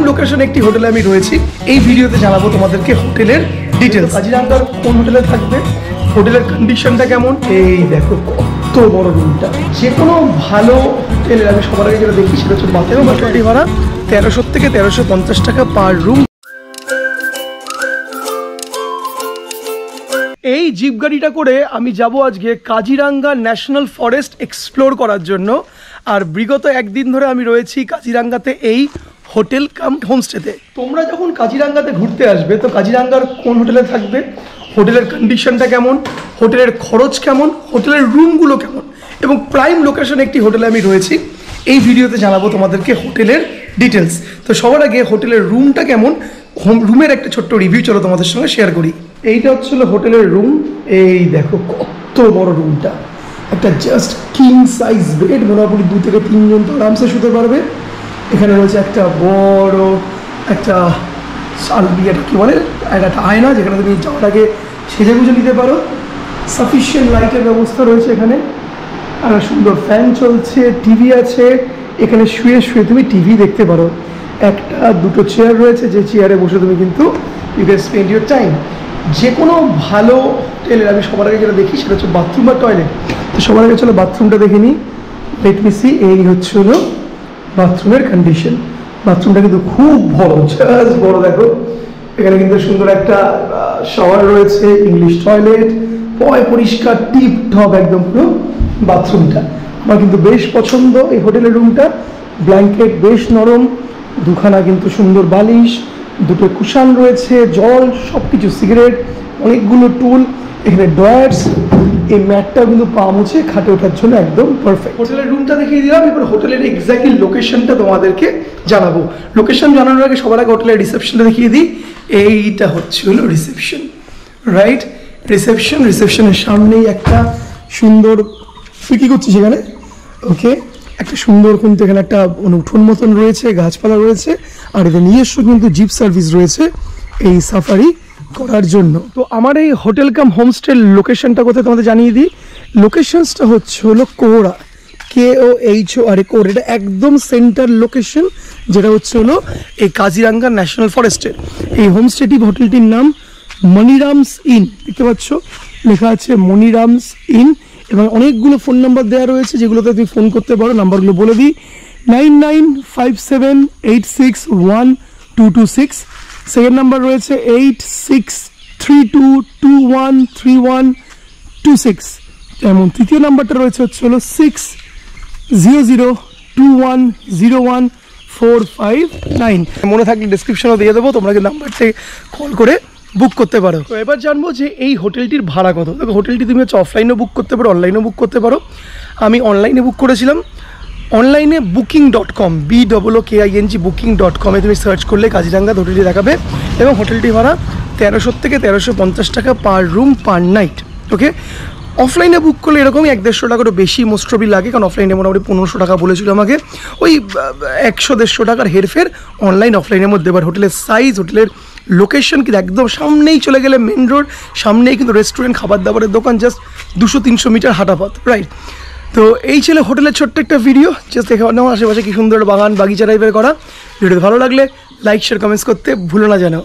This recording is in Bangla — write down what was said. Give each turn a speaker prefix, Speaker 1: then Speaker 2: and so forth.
Speaker 1: লোকেশন একটি হোটেলে আমি রয়েছি। এই ভিডিওতে জানাবো তোমাদেরকে হোটেলের ডিটেলস। কাজিরাঙ্গার কোন হোটেলে থাকবে, হোটেলের কন্ডিশনটা কেমন। এই দেখো কত বড় রুমটা। যে কোনো ভালো হোটেলের আমি সবার আগে যেটা দেখি সেটা হচ্ছে বাথরুম ভাড়া 1300 থেকে 1350 টাকা পার রুম। এই জিপ গাড়িটা করে আমি যাব আজকে কাজিরাঙ্গা ন্যাশনাল ফরেস্ট এক্সপ্লোর করার জন্য। আর বিগত একদিন ধরে আমি রয়েছি কাজিরাঙ্গাতে এই হোটেল কাম হোমস্টেতে। তোমরা যখন কাজিরাঙ্গাতে ঘুরতে আসবে তো কাজিরাঙ্গার কোন হোটেলে থাকবে, হোটেলের কন্ডিশনটা কেমন, হোটেলের খরচ কেমন, হোটেলের রুমগুলো কেমন এবং প্রাইম লোকেশন একটি হোটেলে আমি রয়েছি। এই ভিডিওতে জানাবো তোমাদেরকে হোটেলের ডিটেলস। তো সবার আগে হোটেলের রুমটা কেমন, রুমের একটা ছোট্ট রিভিউ চলো তোমাদের সঙ্গে শেয়ার করি। এইটা হচ্ছিল হোটেলের রুম। এই দেখো কত বড় রুমটা, একটা জাস্ট কিং সাইজ বেড, মোটামুটি 2 থেকে 3 জন তো আরামসে শুতে পারবে। এখানে রয়েছে একটা বড় একটা এটা কী বলে একটা আয়না, যেখানে তুমি যাওয়ার আগে সেজে গুজে নিতে পারো। সাফিসিয়েন্ট লাইটের ব্যবস্থা রয়েছে এখানে, আর সুন্দর ফ্যান চলছে, টিভি আছে। এখানে শুয়ে শুয়ে তুমি টিভি দেখতে পারো। একটা দুটো চেয়ার রয়েছে, যে চেয়ারে বসে তুমি কিন্তু you can spend your time. যে কোনো ভালো হোটেলের আমি সবার আগে যেটা দেখি সেটা হচ্ছে বাথরুম আর টয়লেট। তো সবার আগে চলো বাথরুমটা দেখে নিই। Let me see. এই হচ্ছে হলো বাথরুমের কন্ডিশন। বাথরুমটা কিন্তু খুব বড়, জাস্ট বড়। দেখো এখানে কিন্তু সুন্দর একটা শাওয়ার রয়েছে, ইংলিশ টয়লেট, পরিষ্কার টিপ টপ একদম পুরো বাথরুমটা। আমার কিন্তু বেশ পছন্দ এই হোটেলের রুমটা। ব্ল্যাঙ্কেট বেশ নরম, দুখানা কিন্তু সুন্দর বালিশ, দুটো কুশান রয়েছে, জল, সব কিছু, সিগারেট, অনেকগুলো টুল, এখানে ড্রয়ার্স। এই ম্যাটটা কিন্তু পা মুছে খাটে ওঠার জন্য একদম পারফেক্ট। হোটেলের রুমটা দেখিয়ে দিলাম, এবার হোটেলের এক্স্যাক্টলি লোকেশনটা তোমাদেরকে জানাবো। লোকেশন জানানোর আগে সবার আগে হোটেলের রিসেপশনটা দেখিয়ে দিই। এইটা হচ্ছে হলো রিসেপশন, রাইট? রিসেপশনের সামনেই একটা সুন্দর, তুই কী করছিস সেখানে? ওকে, একটা সুন্দর কিন্তু এখানে একটা উঠোন মতন রয়েছে, গাছপালা রয়েছে, আর এদের নিজস্ব কিন্তু জিপ সার্ভিস রয়েছে এই সাফারি করার জন্য। তো আমার এই হোটেল কাম হোমস্টের লোকেশনটা কোথায় তোমাদের জানিয়ে দিই। লোকেশনসটা হচ্ছে হলো কোরা, KOHOR, কোর। এটা একদম সেন্টার লোকেশন, যেটা হচ্ছে হলো এই কাজিরাঙ্গা ন্যাশনাল ফরেস্টের। এই হোমস্টেটি হোটেলটির নাম মনিরামস ইন, দেখতে পাচ্ছ লেখা আছে মনিরামস ইন, এবং অনেকগুলো ফোন নাম্বার দেওয়া রয়েছে যেগুলোতে তুমি ফোন করতে পারো। নাম্বারগুলো বলে দিই: 9957861226। সেকেন্ড নাম্বার রয়েছে 8632213126। যেমন তৃতীয় নাম্বারটা রয়েছে হচ্ছে হলো 6002101459। মনে থাকলে ডিসক্রিপশনও দিয়ে দেবো, তোমরা নাম্বারতে কল করে বুক করতে পারো। তো এবার জানবো যে এই হোটেলটির ভাড়া কত। দেখো হোটেলটি তুমি হচ্ছে অফলাইনেও বুক করতে পারো, অনলাইনেও বুক করতে পারো। আমি অনলাইনে বুক করেছিলাম। অনলাইনে booking.com, BOOKING booking.com-এ তুমি সার্চ করলে কাজিরাঙ্গা হোটেলটি দেখাবে, এবং হোটেলটি ভাড়া 1300 থেকে 1350 টাকা পার রুম পার নাইট। ওকে, অফলাইনে বুক করলে এরকমই 100-150 টাকারও বেশি মোস্টবি লাগে, কারণ অফলাইনে মোটামুটি 1500 টাকা বলেছিল আমাকে। ওই 100-150 টাকার হেরফের অনলাইন অফলাইনের মধ্যে। এবার হোটেলের সাইজ, হোটেলের লোকেশন কিন্তু একদম সামনেই চলে গেলে মেন রোড, সামনেই কিন্তু রেস্টুরেন্ট, খাবার দাবারের দোকান, জাস্ট 200-300 মিটার হাঁটা পথ, রাইট? তো এই ছিল হোটেলের ছোট্ট একটা ভিডিও, জাস্ট দেখে নেওয়া আশেপাশে কি সুন্দর বাগান বাগিচা টাইপের করা। ভিডিওতে ভালো লাগলে লাইক শেয়ার কমেন্টস করতে ভুলো না যেন।